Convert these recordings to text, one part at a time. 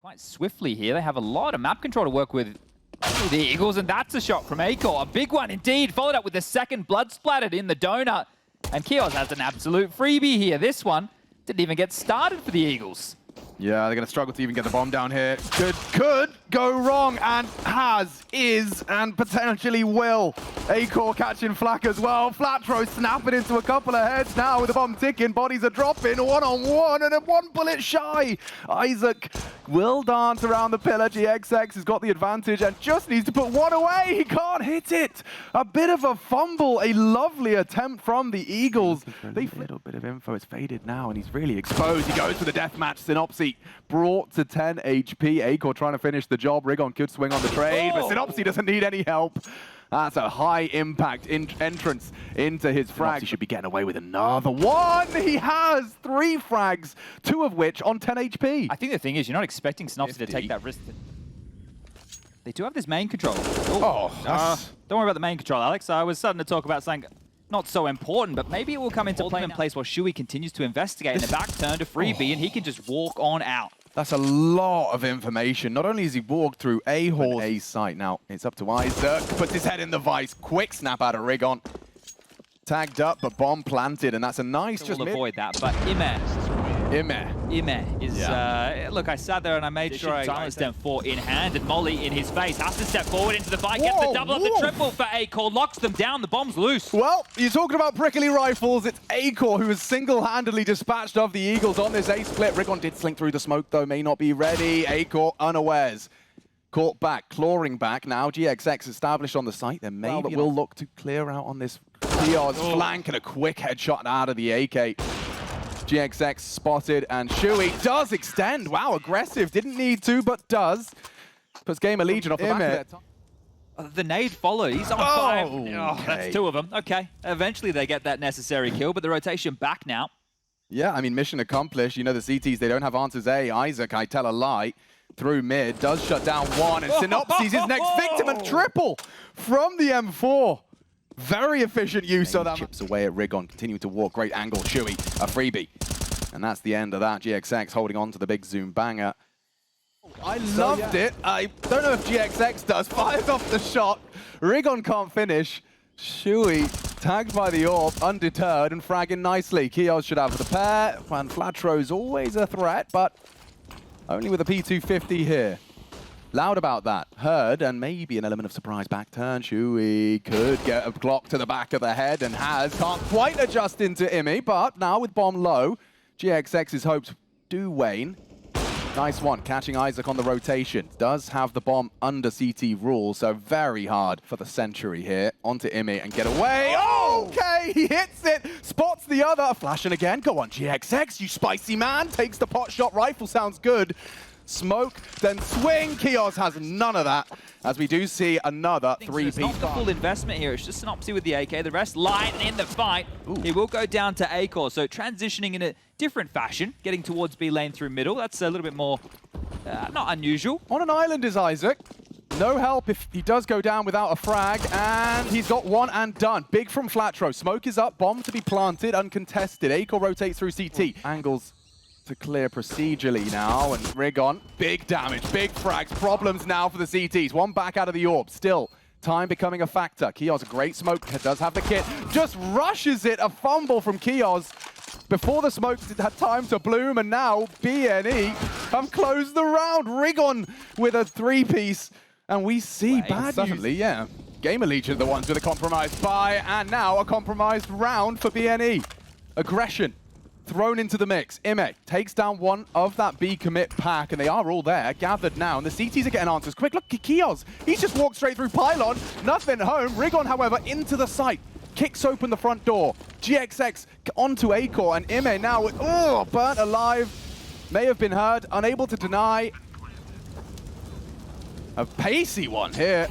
quite swiftly here. They have a lot of map control to work with the Eagles, and that's a shot from Acor. A big one indeed, followed up with the second blood splattered in the donut. And Kios has an absolute freebie here. This one didn't even get started for the Eagles. Yeah, they're going to struggle to even get the bomb down here. Could go wrong, and is, and potentially will. Acor catching flak as well. Flatro snapping into a couple of heads now with the bomb ticking. Bodies are dropping, one-on-one, and then one bullet shy. Isaac will dance around the pillar. GXX has got the advantage and just needs to put one away. He can't hit it. A bit of a fumble, a lovely attempt from the Eagles. A little bit of info. It's faded now, and he's really exposed. He goes for the deathmatch. Synopsy brought to 10 HP. Acor trying to finish the job. Rigon could swing on the trade, but Synopsy doesn't need any help. That's a high-impact entrance into his frag. He should be getting away with another one. He has 3 frags, 2 of which on 10 HP. I think the thing is, you're not expecting Synopsy to take that risk. They do have this main control. Don't worry about the main control, Alex. I was starting to talk about something not so important, but maybe it will come into place while Shui continues to investigate in the back turn to freebie, and he can just walk on out. That's a lot of information. Not only has he walked through A site, now it's up to Isaac. Puts his head in the vice. Quick snap out of Rigon. Tagged up, but bomb planted, and that's a nice We'll avoid that, but Ime is, look, I sat there and I made sure I silenced them 4 in hand, and Molly in his face has to step forward into the fight, gets the double of the triple for Acor, locks them down, the bomb's loose. Well, you're talking about prickly rifles. It's Acor who has single-handedly dispatched of the Eagles on this A split. Rigon did slink through the smoke, though, may not be ready. Acor unawares. Caught back, clawing back now. GXX established on the site. Then maybe we'll look to clear out on this Kios flank, and a quick headshot out of the AK. GXX spotted, and Shui does extend. Wow, aggressive. Didn't need to, but does. Puts GamerLegion off the back of that. The nade followed. He's on 5. Oh, that's 2 of them. Okay. Eventually they get that necessary kill, but the rotation back now. Yeah, I mean, mission accomplished. You know, the CTs, they don't have answers A. Isaac, I tell a lie, through mid, does shut down 1, and Synopsy's his next victim, and triple from the M4. Very efficient use of that. Chips away at Rigon, continuing to walk. Great angle, Shui, a freebie. And that's the end of that. GXX holding on to the big zoom banger. I loved it. I don't know if GXX does. Fires off the shot. Rigon can't finish. Shui tagged by the orb, undeterred and fragging nicely. Kios should have the pair. And Flatro's always a threat, but only with a P250 here. Loud about that. Heard, and maybe an element of surprise back turn. Shui could get a Glock to the back of the head and can't quite adjust into Imi, but now with bomb low, GXX's hopes do wane. Nice one, catching Isaac on the rotation. Does have the bomb under CT rule, so very hard for the Century here. Onto Imi and get away. Oh, okay, he hits it. Spots the other. Flashing again. Go on, GXX, you spicy man. Takes the pot shot. Rifle sounds good. Smoke, then swing. Kios has none of that, as we do see another 3-piece. It's not the full investment here. It's just Synopsy with the AK. The rest light in the fight. It will go down to Acor, so transitioning in a different fashion, getting towards B lane through middle. That's a little bit more, not unusual. On an island is Isaac. No help if he does go down without a frag, and he's got 1 and done. Big from Flatro. Smoke is up, bomb to be planted, uncontested. Acor rotates through CT. Angles to clear procedurally now, and Rigon, big damage, big frags, problems now for the CTs. 1 back out of the orb, still time becoming a factor. Kios, a great smoke, does have the kit, just rushes it, a fumble from Kios before the smoke had time to bloom, and now BNE have closed the round. Rigon with a 3-piece, and we see bad news. Yeah, GamerLegion are the ones with a compromised buy, and now a compromised round for BNE. Aggression thrown into the mix. Ime takes down 1 of that B commit pack, and they are all there, gathered now, and the CTs are getting answers quick. Look, Kios, he's just walked straight through pylon, nothing home. Rigon, however, into the site, kicks open the front door. GXX onto Acor, and Ime now with, burnt alive, may have been heard, unable to deny. A pacey one here.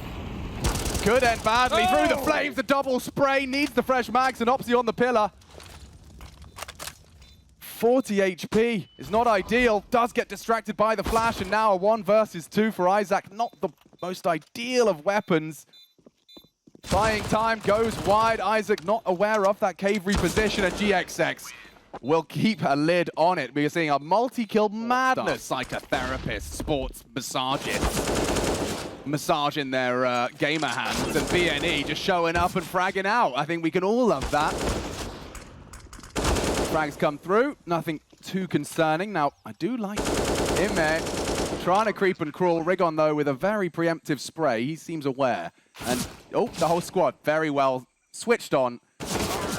Could end badly through the flames, the double spray, needs the fresh mags, and Opsy on the pillar. 40 HP is not ideal, does get distracted by the flash, and now a 1 versus 2 for Isaac. Not the most ideal of weapons. Buying time, goes wide. Isaac not aware of that cave reposition, and GXX will keep a lid on it. We're seeing a multi-kill madness. Psychotherapists, sports massagists, massaging their gamer hands, and BNE just showing up and fragging out. I think we can all love that. Frags come through, nothing too concerning. Now, I do like IEM trying to creep and crawl. Rigon, though, with a very preemptive spray. He seems aware. And, oh, the whole squad very well switched on.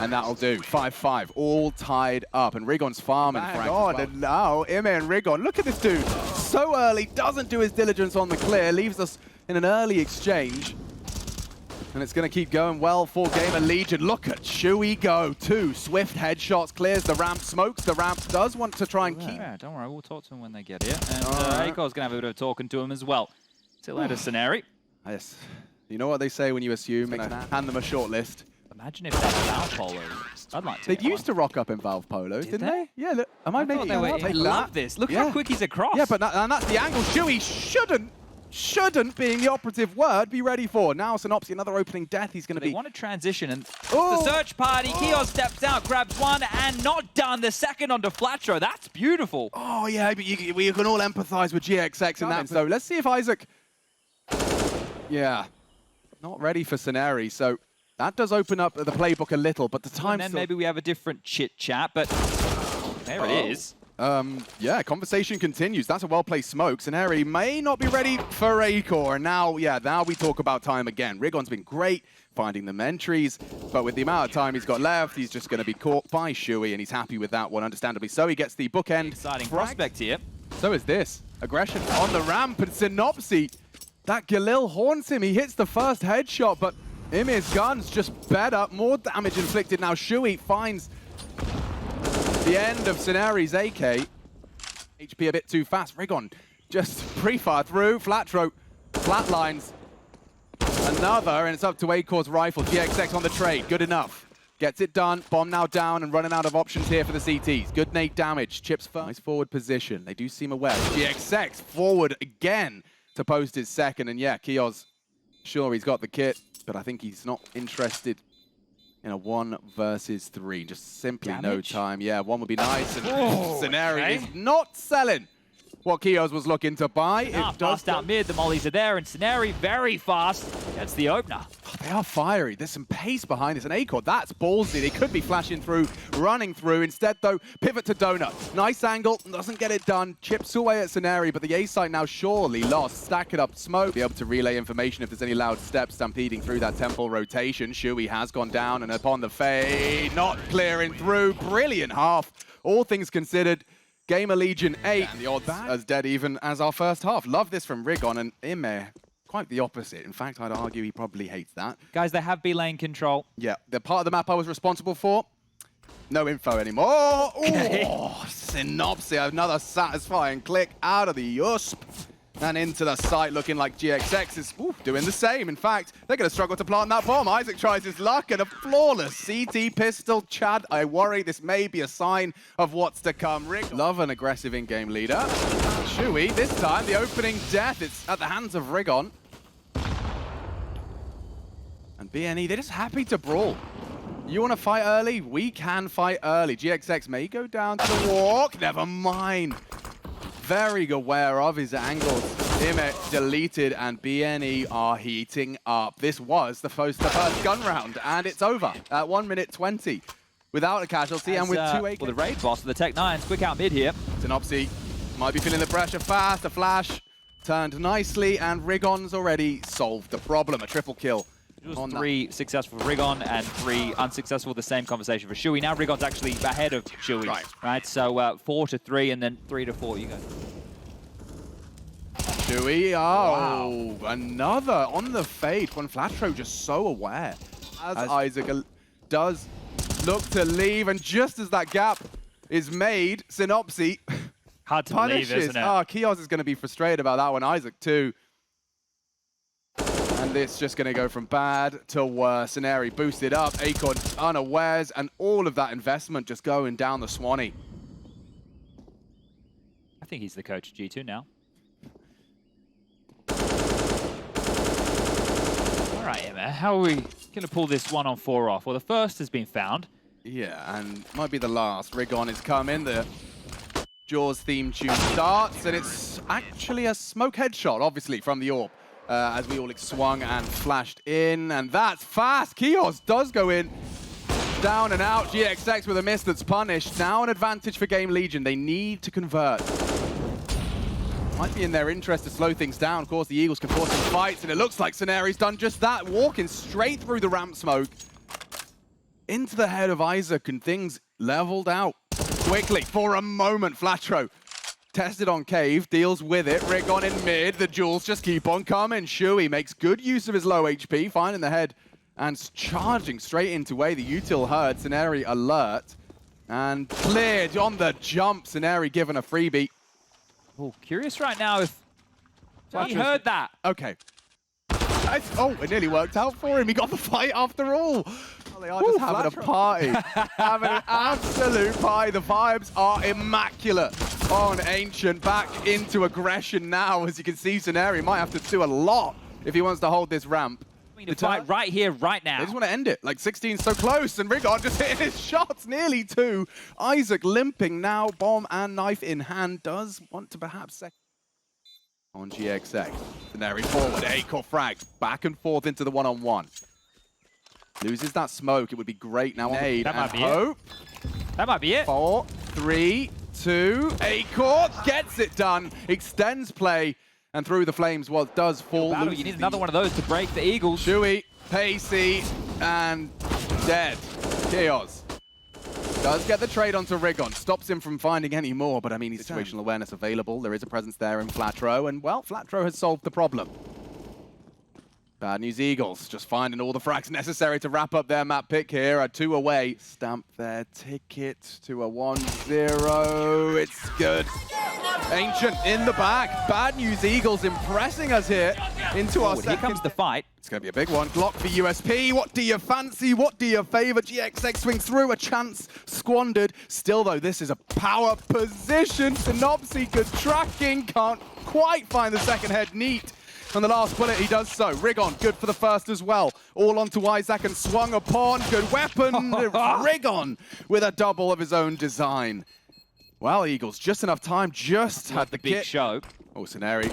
And that'll do. 5-5, all tied up. And Rigon's farming frags as well. And now, IEM and Rigon, look at this dude. So early, doesn't do his diligence on the clear, leaves us in an early exchange. And it's going to keep going well for GamerLegion. Look at Chewy go. 2 swift headshots, clears the ramp, smokes the ramp, does want to try and keep... Yeah, don't worry, we'll talk to him when they get here. And Akor's going to have a bit of talking to him as well. Till later, Scenarii. Yes. You know what they say when you assume, hand them a short list. Imagine if that's Valve Polo. I'd like to. They used to rock up in Valve Polos, didn't they? Yeah, look, am I making it up? They love this. Look how quick he's across. Yeah, but and that's the angle Chewy shouldn't, being the operative word, be ready for. Now Synopsy, another opening death. He's going to be... They want to transition, and the search party. Kios steps out, grabs one, and not done. The second onto Flatro. That's beautiful. Oh, yeah, but you can all empathize with GXX in that. So let's see if Isaac... Yeah, not ready for Scenarii. So that does open up the playbook a little, but the time... And then maybe we have a different chit-chat, but there it is. Yeah, conversation continues. That's a well-placed smoke. Scenarii may not be ready for Akor. And now, now we talk about time again. Rigon's been great finding them entries, but with the amount of time he's got left, he's just going to be caught by Chewy, and he's happy with that one, understandably. So he gets the bookend. Exciting prospect here. So is this. Aggression on the ramp, and Synopsy, that Galil haunts him. He hits the first headshot, but Imir's gun's just better. More damage inflicted. Now Chewy finds the end of Scenarii's AK. HP a bit too fast. Rigon just pre-fire through. Flatro flatlines another, and it's up to Akor's rifle. GXX on the trade. Good enough. Gets it done. Bomb now down and running out of options here for the CTs. Good nade damage. Chips first. Nice forward position. They do seem aware. GXX forward again to post his second. And yeah, Kios, sure, he's got the kit, but I think he's not interested in a 1 versus 3. Just simply damage. No time. Yeah, 1 would be nice. And Scenarii is not selling what Kios was looking to buy. It does out mid. The mollies are there, and Scenarii very fast gets the opener. Oh, they are fiery. There's some pace behind this. And Akor, that's ballsy. They could be flashing through, running through. Instead, though, pivot to Donut. Nice angle. Doesn't get it done. Chips away at Scenarii, but the A site now surely lost. Stack it up smoke. Be able to relay information if there's any loud steps stampeding through that temple rotation. Chewy has gone down, and upon the fade, not clearing through. Brilliant half. All things considered. GamerLegion 8, and the odds as dead even as our first half. Love this from Rigon, and IEM, quite the opposite. In fact, I'd argue he probably hates that. Guys, they have B lane control. Yeah, the part of the map I was responsible for, no info anymore. Oh, Synopsy, another satisfying click out of the USP. And into the site, looking like GXX is doing the same. In fact, they're going to struggle to plant that bomb. Isaac tries his luck, and a flawless CT pistol. Chad, I worry this may be a sign of what's to come. Rick, love an aggressive in-game leader. Chewy, this time, the opening death. It's at the hands of Rigon. And BNE, they're just happy to brawl. You want to fight early? We can fight early. GXX may go down to walk. Never mind. Very aware of his angles. IEM deleted, and BNE are heating up. This was the first gun round, and it's over at 1 minute 20 without a casualty and with 2 AK. Well, the raid boss of the Tech-9s, quick out mid here. Synopsy might be feeling the pressure fast. A flash turned nicely, and Rigon's already solved the problem. A triple kill. It was 3 successful for Rigon and 3 unsuccessful. The same conversation for Chewy. Now Rigon's actually ahead of Chewy. Right? So 4-3 and then 3-4. You go. Chewy, wow. Another on the fade. When Flatro just so aware. As Isaac does look to leave, and just as that gap is made, Synopsy hard to punishes. believe, isn't it? Kios is going to be frustrated about that one. Isaac too. And it's just going to go from bad to worse. Scenarii boosted up, Akor unawares, and all of that investment just going down the Swanee. I think he's the coach of G2 now. All right, Emma, how are we going to pull this 1-on-4 off? Well, the first has been found. Yeah, and might be the last. Rigon is coming. The Jaws theme tune starts, and it's actually a smoke headshot, obviously, from the AWP. As we all swung and flashed in, and that's fast. Kios does go in. Down and out. GXX with a miss that's punished. Now an advantage for GamerLegion. They need to convert. Might be in their interest to slow things down. Of course, the Eagles can force some fights, and it looks like Scenari's done just that. Walking straight through the ramp smoke into the head of Isaac, and things leveled out quickly. For a moment, Flatro tested on Cave, deals with it. Rigon in mid. The jewels just keep on coming. Shui makes good use of his low HP, finding the head and charging straight into A. The util heard. Scenari alert and cleared on the jump. Scenari given a freebie. Oh, curious right now if he heard that. Okay. Oh, it nearly worked out for him. He got the fight after all. Well, they are just having a party. Having an absolute party. The vibes are immaculate on Ancient. Back into aggression now. As you can see, Scenari might have to do a lot if he wants to hold this ramp. The fight right here, right now. They just want to end it. Like 16 so close, and Rigon just hitting his shots, nearly two. Isaac limping now, bomb and knife in hand. Does want to perhaps on GXX. Scenari forward, Acor frags, back and forth into the one-on-one. Loses that smoke, it would be great now. That might be it. That might be it. 4, 3, 2, Acor gets it done. Extends play. And through the flames, well, it does fall. You need another one of those to break the Eagles. Shui, pacey, and dead. Chaos does get the trade onto Rigon. Stops him from finding any more, but I mean, he's situational awareness available. There is a presence there in Flatro, and well, Flatro has solved the problem. Bad news Eagles, just finding all the frags necessary to wrap up their map pick here. 2 away. Stamp their ticket to a 1-0. It's good. Ancient in the back. Bad news Eagles impressing us here into our second. Here comes the fight. It's going to be a big one. Glock for USP. What do you fancy? What do you favor? GXX swings through. A chance squandered. Still, though, this is a power position. Synopsy good tracking. Can't quite find the second head neat. On the last bullet, he does so. Rigon, good for the first as well. All onto Isaac and swung upon. Good weapon. Rigon with a double of his own design. Well, Eagles, just enough time. Just had the big show. Oh, Scenari.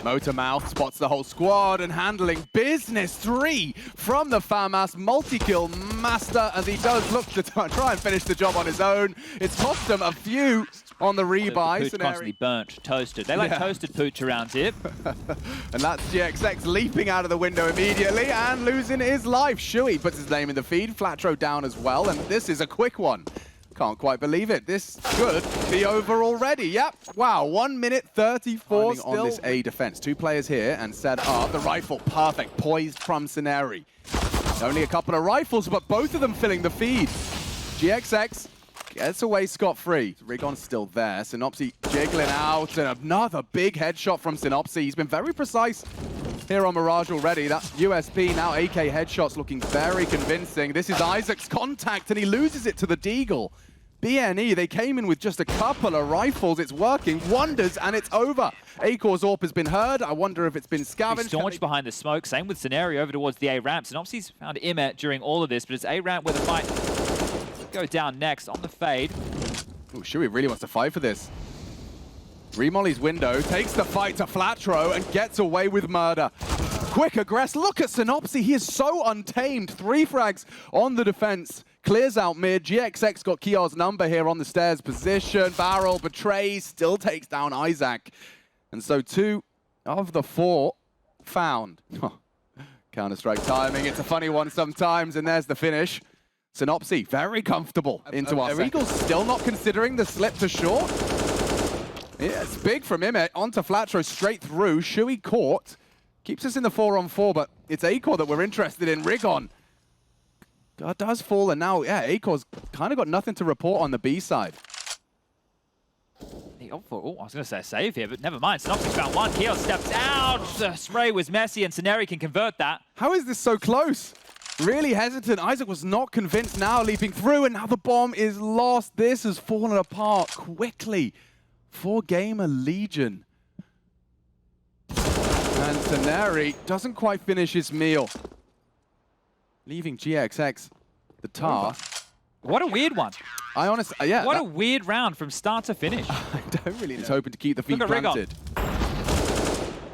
Motor Mouth spots the whole squad and handling business. 3 from the FAMAS. Multi-kill master as he does look to try and finish the job on his own. It's cost him a few on the rebuy. Pooch constantly burnt, toasted. They like toasted Pooch around here. And that's GXX leaping out of the window immediately and losing his life. Shui puts his name in the feed. Flatro down as well, and this is a quick one. Can't quite believe it. This could be over already. Yep. Wow. 1 minute 34 still on this A defense. 2 players here and set up. The rifle perfect. Poised from Scenari. Only a couple of rifles, but both of them filling the feed. GXX gets away scot-free. Rigon's still there. Synopsy jiggling out, and another big headshot from Synopsy. He's been very precise here on Mirage already. That USP, now AK headshots looking very convincing. This is Isaac's contact, and he loses it to the Deagle. BNE, they came in with just a couple of rifles. It's working wonders, and it's over. Acor's AWP has been heard. I wonder if it's been scavenged. Staunch behind the smoke. Same with Scenario over towards the A ramps. And obviously he's found Imet during all of this, but it's A ramp where the fight go down next on the fade. Oh, Shui really wants to fight for this. Remolly's window takes the fight to Flatro and gets away with murder. Quick aggress. Look at Synopsy. He is so untamed. 3 frags on the defense. Clears out mid. GXX got Kiar's number here on the stairs position. Barrel betrays. Still takes down Isaac. And so 2 of the 4 found. Counter-strike timing. It's a funny one sometimes. And there's the finish. Synopsy, very comfortable into our Eagles still not considering the slip to short. Yeah, it's big from Imet onto Flatro straight through. Shui caught. Keeps us in the 4-on-4, but it's Acor that we're interested in. Rigon does fall, and now, yeah, Acor's kind of got nothing to report on the B side. I was going to say a save here, but never mind. Synopsy found one. Kiel steps out. The spray was messy, and Scenari can convert that. How is this so close? Really hesitant. Isaac was not convinced now, leaping through, and now the bomb is lost. This has fallen apart quickly for GamerLegion. And Scenari doesn't quite finish his meal, leaving GXX the task What a weird one. I honestly, yeah. What a weird round from start to finish. I don't really know. He's hoping to keep the feet Look at Rigon. planted.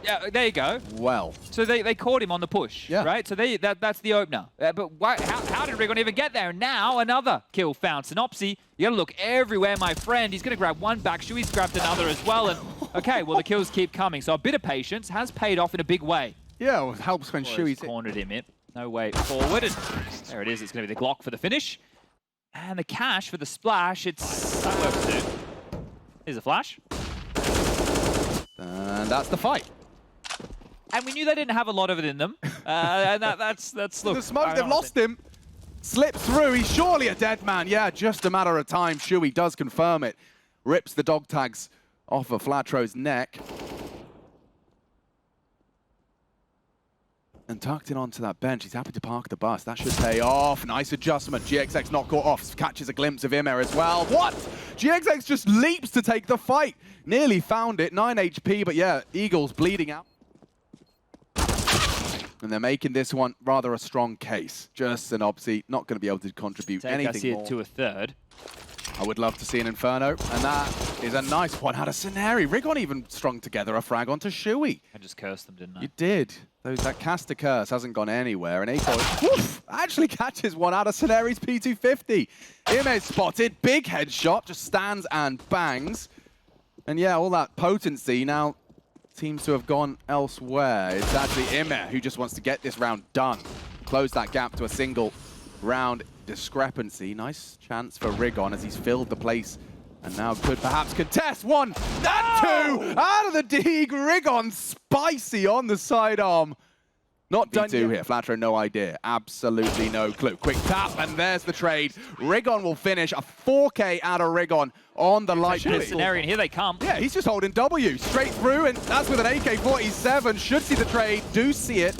Yeah, there you go. Well. So they caught him on the push, right? So that's the opener. But how did Rigon even get there? Now another kill found. Synopsy, you gotta look everywhere, my friend. He's gonna grab one back. Shui's grabbed another as well. And okay, well the kills keep coming. So a bit of patience has paid off in a big way. Yeah, well, it helps when Shui's cornered him in. No way forward. And there it is. It's gonna be the Glock for the finish. And the cash for the splash. That works too. Here's a flash. And that's the fight. And we knew they didn't have a lot of it in them. And that's look. The smoke, they've lost him. Slips through. He's surely a dead man. Yeah, just a matter of time. Shui does confirm it. Rips the dog tags off of Flatro's neck. And tucked in onto that bench. He's happy to park the bus. That should pay off. Nice adjustment. GXX not caught off. Catches a glimpse of Imer as well. What? GXX just leaps to take the fight. Nearly found it. 9 HP, but yeah, Eagles bleeding out. And they're making this one rather a strong case. Just Synopsy, not going to be able to contribute anything more. To a third. I would love to see an Inferno, and that is a nice one out of Scenario. Rigon even strung together a frag onto Shui. I just cursed them, didn't I? You did. That caster curse hasn't gone anywhere, and Aiko actually catches one out of Scenario's P250. Imez spotted, big headshot, just stands and bangs. And yeah, all that potency now seems to have gone elsewhere. It's actually Imer who just wants to get this round done. Close that gap to a single round discrepancy. Nice chance for Rigon as he's filled the place and now could perhaps contest. 1 and 2 out of the dig. Rigon spicy on the sidearm. Not done yet. Here. Flatro, no idea. Absolutely no clue. Quick tap, and there's the trade. Rigon will finish. A 4K out of Rigon on the light pistol. And here they come. Yeah, he's just holding W straight through, and that's with an AK-47. Should see the trade, do see it.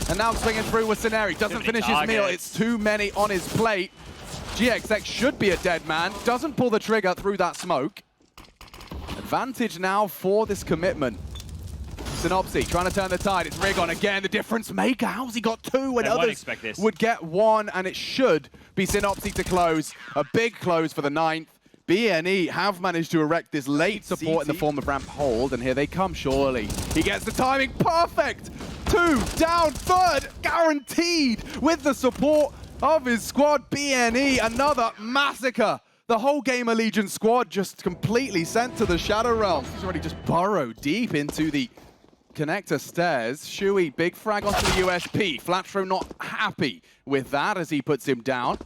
And now swinging through with Scenari. Doesn't finish his meal. It's too many on his plate. GXX should be a dead man. Doesn't pull the trigger through that smoke. Advantage now for this commitment. Synopsy trying to turn the tide. It's Rigon again, the difference maker. How's he got 2 when others would get 1? And it should be Synopsy to close. A big close for the 9th. BNE have managed to erect this late support in the form of ramp hold, and here they come, surely. He gets the timing perfect. 2 down, 3rd guaranteed with the support of his squad. BNE, another massacre. The whole GamerLegion squad just completely sent to the Shadow Realm. He's already just burrowed deep into the connector stairs. Shui, big frag onto the USP. Flatro not happy with that as he puts him down.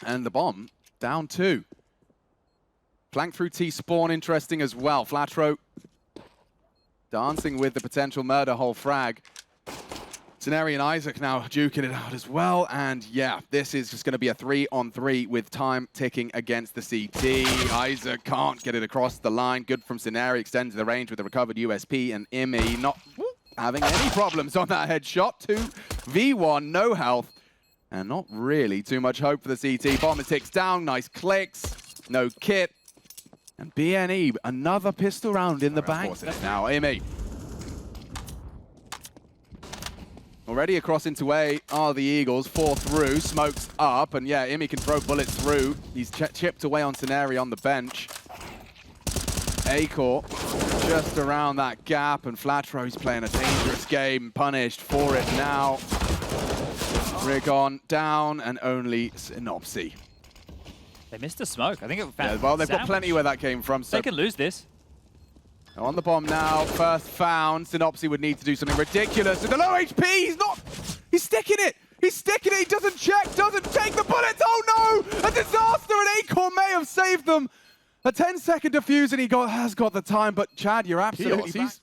And the bomb down 2. Flank through T-spawn, interesting as well. Flatro dancing with the potential murder hole frag. Scenari and Isaac now duking it out as well. And yeah, this is just going to be a 3-on-3 with time ticking against the CT. Isaac can't get it across the line. Good from Scenari, extends the range with the recovered USP. And Imi not having any problems on that headshot. 2v1, no health. And not really too much hope for the CT. Bomber ticks down, nice clicks, no kit. And BNE, another pistol round in the bank. Now, Imi. Already across into A are the Eagles, 4 through, smokes up, and yeah, Imi can throw bullets through. He's chipped away on Scenari on the bench. Acor just around that gap, and Flatro's playing a dangerous game, punished for it now. Rigon down, and only Synopsy. They missed a smoke. I think it found well, they've got plenty where that came from. So they can lose this. On the bomb now, first found. Synopsy would need to do something ridiculous. With the low HP, he's sticking it. He's sticking it. He doesn't check, doesn't take the bullets. Oh no, a disaster, and Acor may have saved them. A 10-second defuse, and he has got the time, but Chad, you're absolutely he's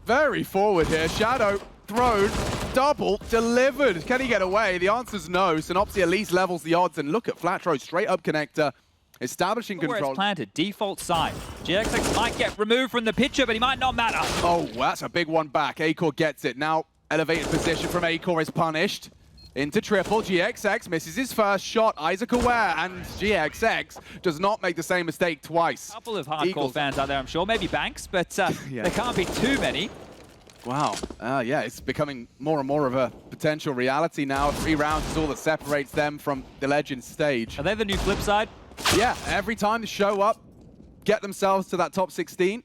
very forward here. Shadow thrown, double, delivered. Can he get away? The answer's no. Synopsy at least levels the odds, and look at Flatro, straight up connector. Establishing control. Where it's planted, default side. GXX might get removed from the picture, but he might not matter. Oh, that's a big one back. Acor gets it. Now, elevated position from Acor is punished. Into triple, GXX misses his first shot. Isaac aware, and GXX does not make the same mistake twice. A couple of hardcore fans out there, I'm sure. Maybe Banks, but there can't be too many. Wow. Yeah, it's becoming more and more of a potential reality now. 3 rounds is all that separates them from the Legend stage. Are they the new flip side? Yeah, every time they show up, get themselves to that top 16.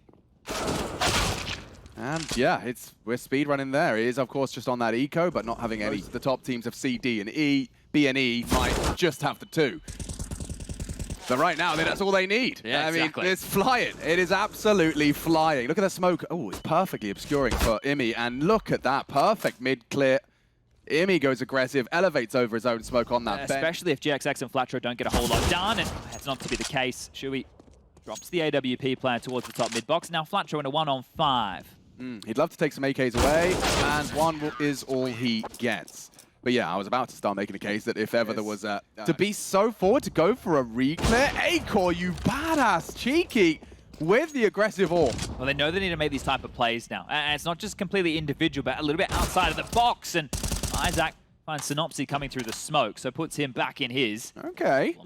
And yeah, we're speedrunning there. It is, of course, just on that eco, but not having any. The top teams of C, D, and E. B and E might just have the 2. But right now, that's all they need. Yeah, exactly. I mean, it's flying. It is absolutely flying. Look at the smoke. Oh, it's perfectly obscuring for IMI. And look at that. Perfect mid-clear. IMI goes aggressive, elevates over his own smoke on that bend. Especially if GXX and Flatro don't get a whole lot done, and that's not to be the case. Shui drops the AWP player towards the top mid-box. Now Flatro in a 1-on-5. He'd love to take some AKs away, and 1 is all he gets. But yeah, I was about to start making a case that if ever there was to be so forward, to go for a re-clear. Acor, you badass, cheeky, with the aggressive AWP. Well, they know they need to make these type of plays now. And it's not just completely individual, but a little bit outside of the box. And Isaac finds Synopsy coming through the smoke, so puts him back in his. Okay.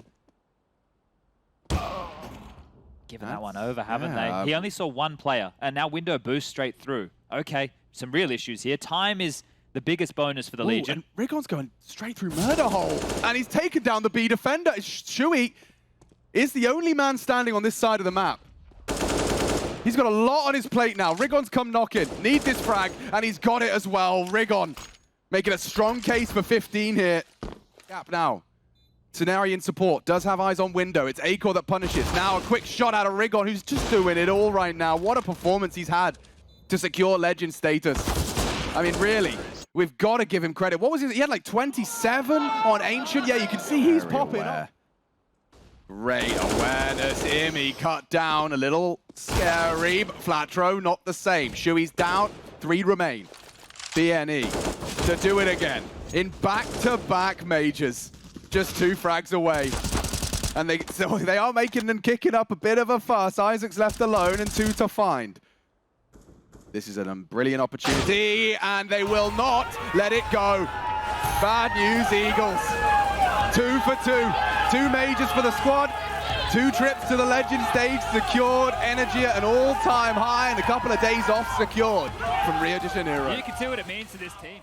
Given that one over, haven't they? He only saw 1 player, and now window boost straight through. Okay, some real issues here. Time is the biggest bonus for the Legion. And Rigon's going straight through murder hole, and he's taken down the B defender. Shui is the only man standing on this side of the map. He's got a lot on his plate now. Rigon's come knocking, need this frag, and he's got it as well. Rigon making a strong case for 15 here. Gap now. Scenario in support, does have eyes on window. It's Acor that punishes. Now a quick shot out of Rigon, who's just doing it all right now. What a performance he's had to secure Legend status. I mean, really, we've got to give him credit. What was he had like 27 on Ancient? Yeah, you can see he's popping up. Great awareness. IMI cut down, a little scary, but Flatro not the same. Shui's down, 3 remain. BNE to do it again in back-to-back majors. Just 2 frags away. And they are making and kicking up a bit of a fuss. Isaac's left alone and 2 to find. This is a brilliant opportunity, and they will not let it go. Bad news, Eagles. 2 for 2. 2 majors for the squad. 2 trips to the Legend stage secured. Energy at an all-time high, and a couple of days off secured from Rio de Janeiro. You can see what it means to this team.